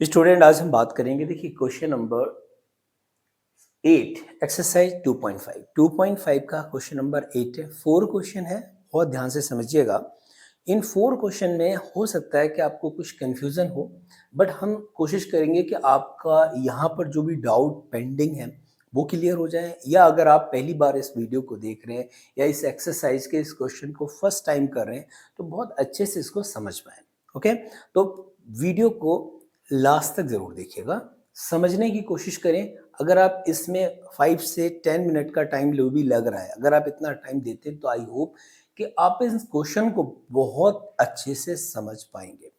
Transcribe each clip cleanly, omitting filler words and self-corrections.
Student, आज हम बात करेंगे। देखिए, क्वेश्चन नंबर 8 एक्सरसाइज 2.5 का क्वेश्चन नंबर 8 है। 4 क्वेश्चन है, बहुत ध्यान से समझिएगा। इन 4 क्वेश्चन में हो सकता है कि आपको कुछ कंफ्यूजन हो, बट हम कोशिश करेंगे कि आपका यहाँ पर जो भी डाउट पेंडिंग है वो क्लियर हो जाए, या अगर आप पहली बार इस वीडियो को देख रहे हैं या इस एक्सरसाइज के इस क्वेश्चन को फर्स्ट टाइम कर रहे हैं तो बहुत अच्छे से इसको समझ पाएँ। ओके, तो वीडियो को लास्ट तक ज़रूर देखिएगा, समझने की कोशिश करें। अगर आप इसमें 5 से 10 मिनट का टाइम जो भी लग रहा है, अगर आप इतना टाइम देते हैं तो आई होप कि आप इस क्वेश्चन को बहुत अच्छे से समझ पाएंगे।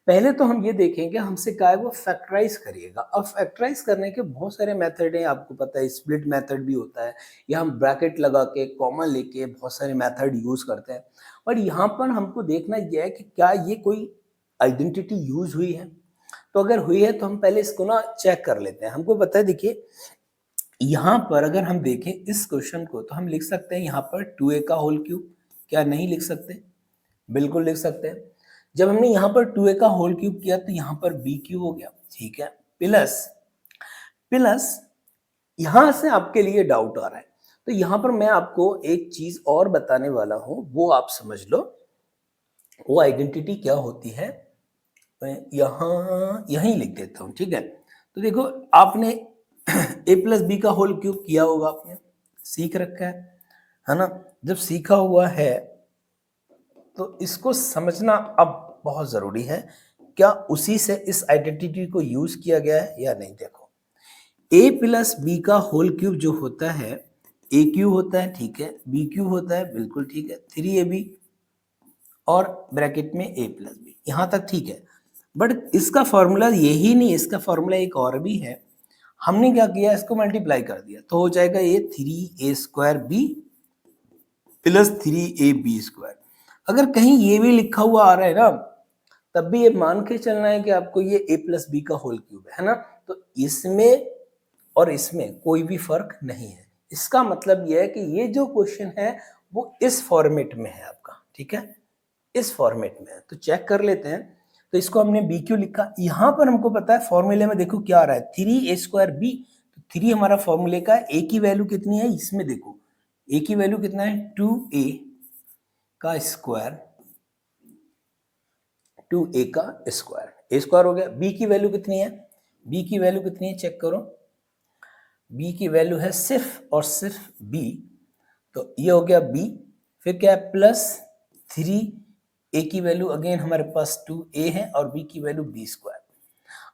पहले तो हम ये देखेंगे, हमसे क्या है वो फैक्टराइज करिएगा। अब फैक्टराइज करने के बहुत सारे मेथड हैं, आपको पता है स्प्लिट मेथड भी होता है, या हम ब्रैकेट लगा के कॉमन लेके बहुत सारे मेथड यूज करते हैं। और यहाँ पर हमको देखना यह है कि क्या ये कोई आइडेंटिटी यूज हुई है। तो अगर हुई है तो हम पहले इसको ना चेक कर लेते हैं। हमको पता है, देखिए यहाँ पर अगर हम देखें इस क्वेश्चन को तो हम लिख सकते हैं यहाँ पर 2a का होल क्यूब। क्या नहीं लिख सकते? बिल्कुल लिख सकते हैं। जब हमने यहाँ पर 2a का होल क्यूब किया तो यहाँ पर b क्यूब हो गया, ठीक है। प्लस प्लस यहाँ से आपके लिए डाउट आ रहा है, तो यहाँ पर मैं आपको एक चीज और बताने वाला हूं, वो आप समझ लो। वो आइडेंटिटी क्या होती है, मैं यहाँ यहीं लिख देता हूँ, ठीक है। तो देखो, आपने a प्लस बी का होल क्यूब किया होगा, आपने सीख रखा है ना। जब सीखा हुआ है तो इसको समझना अब बहुत ज़रूरी है, क्या उसी से इस आइडेंटिटी को यूज़ किया गया है या नहीं। देखो, a प्लस बी का होल क्यूब जो होता है, a क्यूब होता है, ठीक है, b क्यूब होता है, बिल्कुल ठीक है, 3ab और ब्रैकेट में a प्लस बी, यहाँ तक ठीक है। बट इसका फॉर्मूला यही नहीं, इसका फॉर्मूला एक और भी है। हमने क्या किया, इसको मल्टीप्लाई कर दिया तो हो जाएगा ये 3a² b प्लस 3ab²। अगर कहीं ये भी लिखा हुआ आ रहा है ना, तब भी ये मान के चलना है कि आपको ये a प्लस बी का होल क्यूब है ना। तो इसमें और इसमें कोई भी फर्क नहीं है। इसका मतलब यह है कि ये जो क्वेश्चन है वो इस फॉर्मेट में है आपका, ठीक है, इस फॉर्मेट में है। तो चेक कर लेते हैं। तो इसको हमने बी क्यू लिखा, यहां पर हमको पता है फॉर्मूले में देखो क्या आ रहा है, 3a² b। तो 3 हमारा फॉर्मूले का, ए की वैल्यू कितनी है इसमें देखो, ए की वैल्यू कितना है 2a का स्क्वायर, 2a का स्क्वायर, a² हो गया। b की वैल्यू कितनी है, b की वैल्यू कितनी है चेक करो, b की वैल्यू है सिर्फ और सिर्फ b। तो ये हो गया b, फिर क्या है प्लस 3, a की वैल्यू अगेन हमारे पास 2a है और b की वैल्यू b²।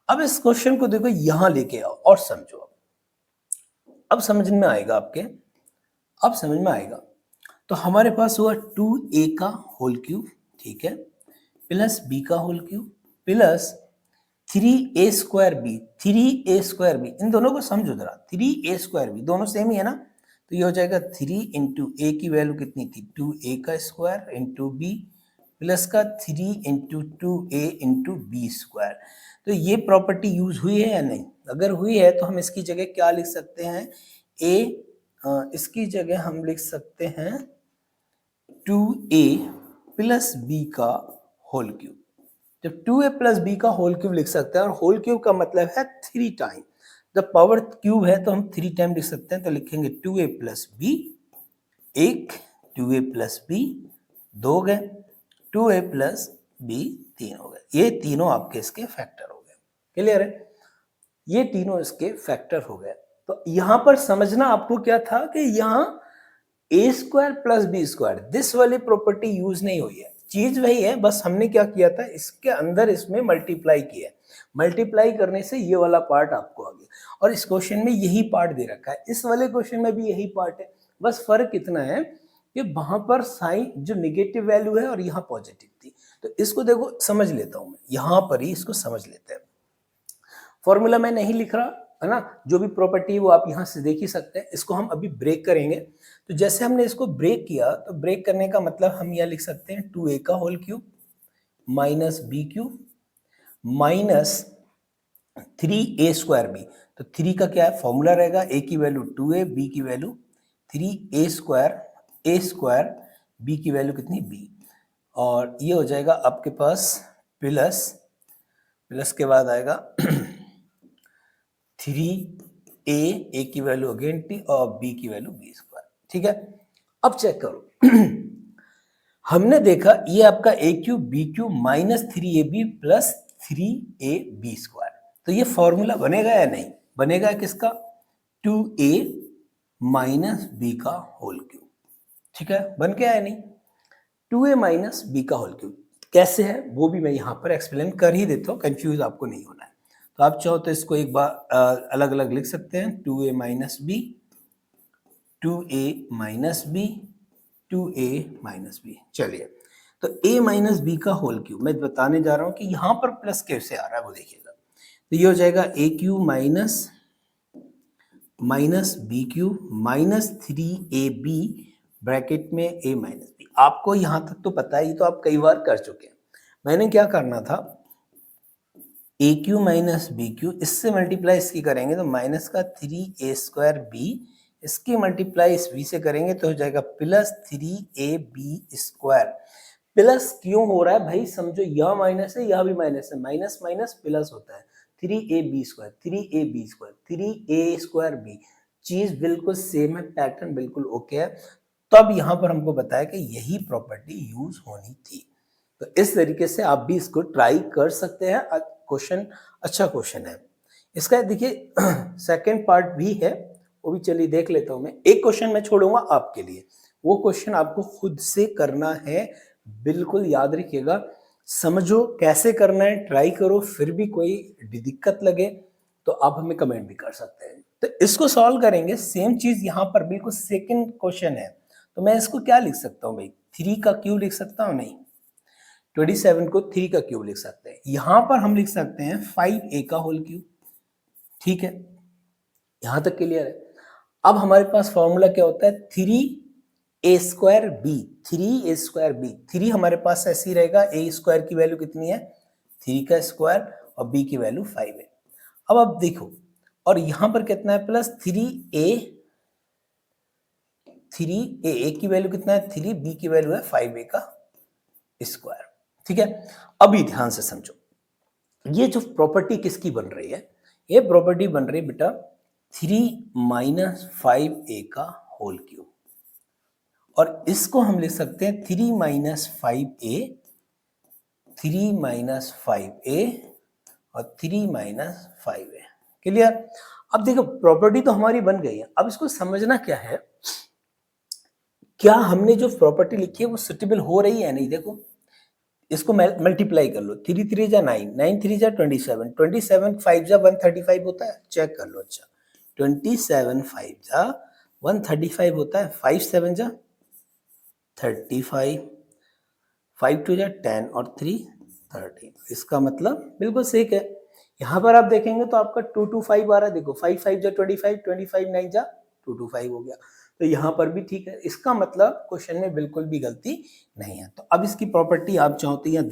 अब इस क्वेश्चन को देखो यहां लेके आओ और समझो। अब समझ में आएगा आपके, अब समझ में आएगा। तो हमारे पास हुआ 2a का होल क्यूब, ठीक है, प्लस b का whole cube plus 3a²b, 3a²b, इन दोनों को समझो जरा, 3a²b दोनों सेम ही है ना। तो ये हो जाएगा 3 इंटू ए की वैल्यू कितनी थी 2a का स्क्वायर इंटू बी प्लस का 3 इंटू 2a इंटू b²। तो ये प्रॉपर्टी यूज हुई है या नहीं? अगर हुई है तो हम इसकी जगह क्या लिख सकते हैं, इसकी जगह हम लिख सकते हैं 2a प्लस बी का होल क्यूब। जब 2a प्लस बी का होल क्यूब लिख सकते हैं, और होल क्यूब का मतलब है 3 टाइम, जब पावर क्यूब है तो हम 3 टाइम लिख सकते हैं। तो लिखेंगे 2a प्लस बी एक, 2a प्लस बी 2 हो गए, 2a प्लस बी 3 हो गए। ये तीनों आपके इसके फैक्टर हो गए। क्लियर है? ये तीनों इसके फैक्टर हो गए। तो यहां पर समझना आपको क्या था कि यहां a² प्लस b², दिस वाली प्रॉपर्टी यूज नहीं हुई है। चीज वही है, बस हमने क्या किया था, इसके अंदर इसमें मल्टीप्लाई किया। मल्टीप्लाई करने से ये वाला पार्ट आपको आ गया, और इस क्वेश्चन में यही पार्ट दे रखा है, इस वाले क्वेश्चन में भी यही पार्ट है। बस फर्क इतना है कि वहां पर साइन जो निगेटिव वैल्यू है और यहाँ पॉजिटिव थी। तो इसको देखो समझ लेता हूं मैं, यहां पर ही इसको समझ लेते हैं। फॉर्मूला मैं नहीं लिख रहा है ना, जो भी प्रॉपर्टी है वो आप यहाँ से देख ही सकते हैं। इसको हम अभी ब्रेक करेंगे। तो जैसे हमने इसको ब्रेक किया, तो ब्रेक करने का मतलब हम यह लिख सकते हैं 2a का whole cube minus B cube minus 3a²b। तो 3 का क्या है फॉर्मूला रहेगा, a की वैल्यू 2a, b की वैल्यू 3a², b की वैल्यू कितनी b, और ये हो जाएगा आपके पास प्लस प्लस के बाद आएगा 3a की वैल्यू अगेन t और b की वैल्यू b स्क्वायर। ठीक है, अब चेक करो हमने देखा ये आपका a cube b cube minus 3ab plus 3ab square, तो ये फॉर्मूला बनेगा या नहीं? बनेगा किसका? 2a माइनस बी का होल क्यूब। ठीक है, बन के आया नहीं? 2a माइनस बी का होल क्यूब कैसे है वो भी मैं यहाँ पर एक्सप्लेन कर ही देता हूँ, कंफ्यूज आपको नहीं होना है। तो आप चाहो तो इसको एक बार अलग अलग लिख सकते हैं, 2a minus B, 2a minus B, 2a minus B. चलिए, तो a माइनस बी का होल क्यूब मैं बताने जा रहा हूँ कि यहाँ पर प्लस कैसे आ रहा है वो देखिएगा। तो ये हो जाएगा a cube minus B cube minus 3ab bracket में a माइनस बी। आपको यहाँ तक तो पता ही, तो आप कई बार कर चुके हैं। मैंने क्या करना था, ए क्यू माइनस बी क्यू, इससे मल्टीप्लाई इसकी करेंगे तो माइनस का 3a स्क्वायर बी, इसकी मल्टीप्लाई इस b से करेंगे तो हो जाएगा प्लस 3ab स्क्वायर। प्लस क्यों हो रहा है भाई? समझो, यह माइनस है, यह भी माइनस है, माइनस माइनस प्लस होता है। 3ab square, 3ab square, 3a square B, चीज बिल्कुल सेम है, पैटर्न बिल्कुल ओके है। तब यहाँ पर हमको बताया कि यही प्रॉपर्टी यूज होनी थी। तो इस तरीके से आप भी इसको ट्राई कर सकते हैं। क्वेश्चन अच्छा क्वेश्चन है। इसका देखिए सेकंड पार्ट भी है, वो भी चलिए देख लेता हूं। मैं एक क्वेश्चन मैं छोड़ूंगा आपके लिए, वो क्वेश्चन आपको खुद से करना है, बिल्कुल याद रखिएगा। समझो कैसे करना है, ट्राई करो, फिर भी कोई दिक्कत लगे तो आप हमें कमेंट भी कर सकते हैं। तो इसको सॉल्व करेंगे, सेम चीज यहाँ पर बिल्कुल सेकंड क्वेश्चन है। तो मैं इसको क्या लिख सकता हूँ भाई? 3 का क्यूब लिख सकता हूँ? नहीं, 27 को 3 का क्यूब लिख सकते हैं। यहां पर हम लिख सकते हैं 5a का होल क्यूब। ठीक है, यहां तक क्लियर है। अब हमारे पास फॉर्मूला क्या होता है? 3a square B, 3a square B. 3 हमारे पास ऐसी रहेगा, a स्क्वायर की वैल्यू कितनी है? 3 का स्क्वायर, और b की वैल्यू 5 है। अब आप देखो, और यहां पर कितना है? प्लस 3a की वैल्यू कितना है? 3, b की वैल्यू है 5a का स्क्वायर। ठीक है, अभी ध्यान से समझो, ये जो प्रॉपर्टी किसकी बन रही है? ये प्रॉपर्टी बन रही है बेटा 3 माइनस 5a का होल क्यूब, और इसको हम लिख सकते हैं 3 माइनस 5a, 3 माइनस 5a और 3 माइनस 5a। क्लियर? अब देखो, प्रॉपर्टी तो हमारी बन गई है, अब इसको समझना क्या है, क्या हमने जो प्रॉपर्टी लिखी है वो सुटेबल हो रही है नहीं। देखो, इसको मल्टीप्लाई कर लो, 3 3 जा 9, 9 3 जा 27, 27 5 जा 135 होता है, चेक कर लो। अच्छा, 27 5 जा 135 होता है, 5 7 जा 35, 5 2 जा 10 और 3 13। इसका मतलब बिल्कुल सही है। यहाँ पर आप देखेंगे तो आपका 2 2 5 आ रहा है। देखो, 5 5 जा 25, 25 9 जा 2 2 5 हो गया। तो यहाँ पर भी ठीक है। इसका मतलब क्वेश्चन में बिल्कुल भी गलती नहीं है। तो अब इसकी प्रॉपर्टी आप चाहो तो यहाँ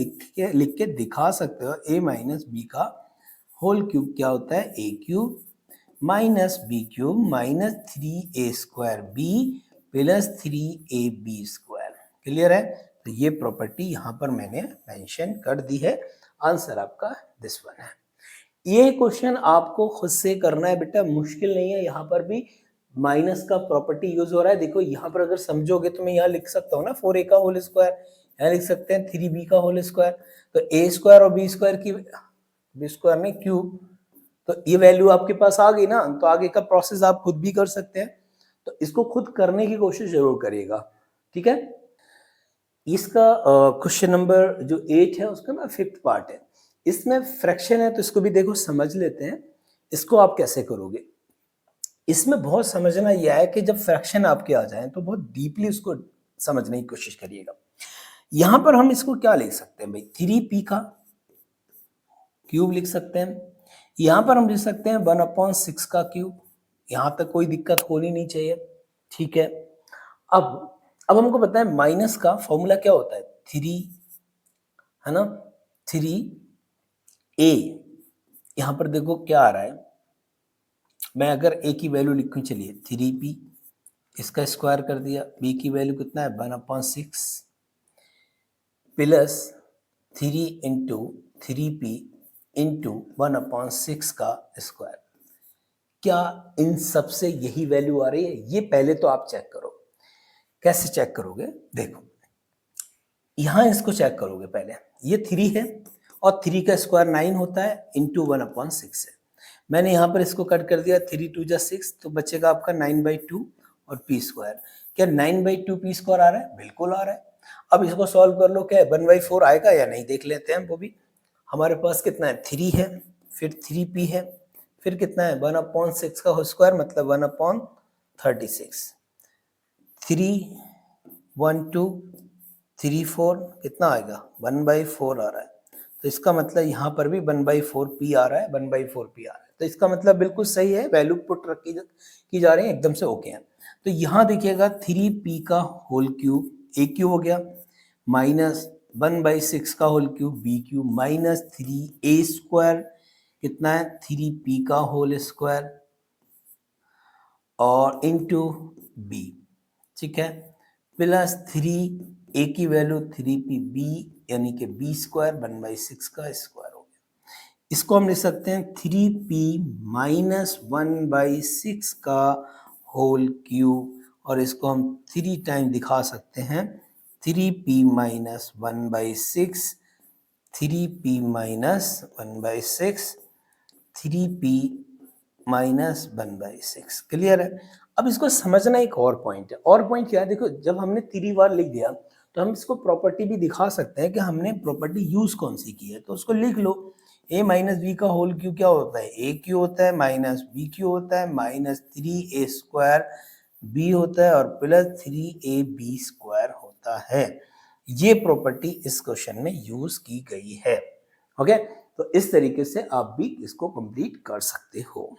लिख के दिखा सकते हो। a माइनस बी का होल क्यूब क्या होता है? a cube minus B cube minus 3a square B plus 3ab square. Clear है? तो ये प्रॉपर्टी यहाँ पर मैंने मेंशन कर दी है। आंसर आपका दिस वन है। ये क्वेश्चन आपको खुद से करना है बेटा, मुश्किल नहीं है। यहाँ पर भी माइनस का प्रॉपर्टी यूज हो रहा है। देखो, यहाँ पर अगर समझोगे तो मैं यहाँ लिख सकता हूँ ना 4a का होल स्क्वायर, यहाँ लिख सकते हैं 3b का होल स्क्वायर। तो a स्क्वायर और b स्क्वायर की, b स्क्वायर में क्यूब, तो ये वैल्यू आपके पास आ गई ना। तो आगे का प्रोसेस आप खुद भी कर सकते हैं। तो इसको खुद करने की कोशिश जरूर करिएगा। ठीक है, इसका क्वेश्चन नंबर जो 8 है उसका ना 5th पार्ट है। इसमें फ्रैक्शन है, तो इसको भी देखो समझ लेते हैं। इसको आप कैसे करोगे? इसमें बहुत समझना यह है कि जब फ्रैक्शन आपके आ जाए तो बहुत डीपली उसको समझने की कोशिश करिएगा। यहां पर हम इसको क्या लिख सकते हैं भाई? 3p का क्यूब लिख सकते हैं। यहां पर हम लिख सकते हैं 1/6 का क्यूब। यहां तक कोई दिक्कत होनी नहीं चाहिए। ठीक है, अब हमको पता है माइनस का फॉर्मूला क्या होता है? 3, है ना, 3a। यहां पर देखो क्या आ रहा है, मैं अगर a की वैल्यू लिखूं, चलिए 3p, इसका स्क्वायर कर दिया, b की वैल्यू कितना है? 1/6 प्लस 3 इंटू 3p इंटू 1/6 का स्क्वायर। क्या इन सब से यही वैल्यू आ रही है? ये पहले तो आप चेक करो। कैसे चेक करोगे? देखो, यहां इसको चेक करोगे पहले। ये 3 है और 3 का स्क्वायर 9 होता है इंटू 1/6 है। मैंने यहाँ पर इसको कट कर दिया, 3 2 जा 6, तो बचेगा आपका 9/2 और पी स्क्वायर। क्या 9/2 पी स्क्वायर आ रहा है? बिल्कुल आ रहा है। अब इसको सॉल्व कर लो, क्या 1/4 आएगा या नहीं देख लेते हैं वो भी। हमारे पास कितना है? 3 है, फिर 3p है, फिर कितना है? 1/6 का होल स्क्वायर मतलब 1/36। 3 1 2 3 4 कितना आएगा? 1/4 आ रहा है। तो इसका मतलब यहाँ पर भी 1/4p आ रहा है, 1/4p आ रहा है। तो इसका मतलब बिल्कुल सही है, वैल्यू पुट की जा रही है, एकदम से ओके है। तो यहाँ देखिएगा 3p का होल क्यूब a क्यूब हो गया, माइनस 1/6 का whole cube b cube, minus 3a square कितना है? 3p का होल स्क्वायर और इंटू b, ठीक है, प्लस 3a की वैल्यू 3pb यानी कि b स्क्वायर 1/6 का स्क्वायर हो गया। इसको हम लिख सकते हैं 3p माइनस 1/6 का होल क्यूब, और इसको हम 3 टाइम दिखा सकते हैं 3p minus 1/6, 3p minus 1/6, 3p minus 1/6। Clear है? अब इसको समझना एक और पॉइंट है। और पॉइंट क्या है? देखो, जब हमने 3 बार लिख दिया तो हम इसको प्रॉपर्टी भी दिखा सकते हैं कि हमने प्रॉपर्टी यूज कौन सी की है। तो उसको लिख लो, a माइनस बी का होल क्यू क्या होता है? a क्यू होता है, माइनस b क्यू होता है, माइनस 3a स्क्वायर b होता है और प्लस 3ab स्क्वायर होता है। ये प्रॉपर्टी इस क्वेश्चन में यूज की गई है। ओके, तो इस तरीके से आप भी इसको कंप्लीट कर सकते हो।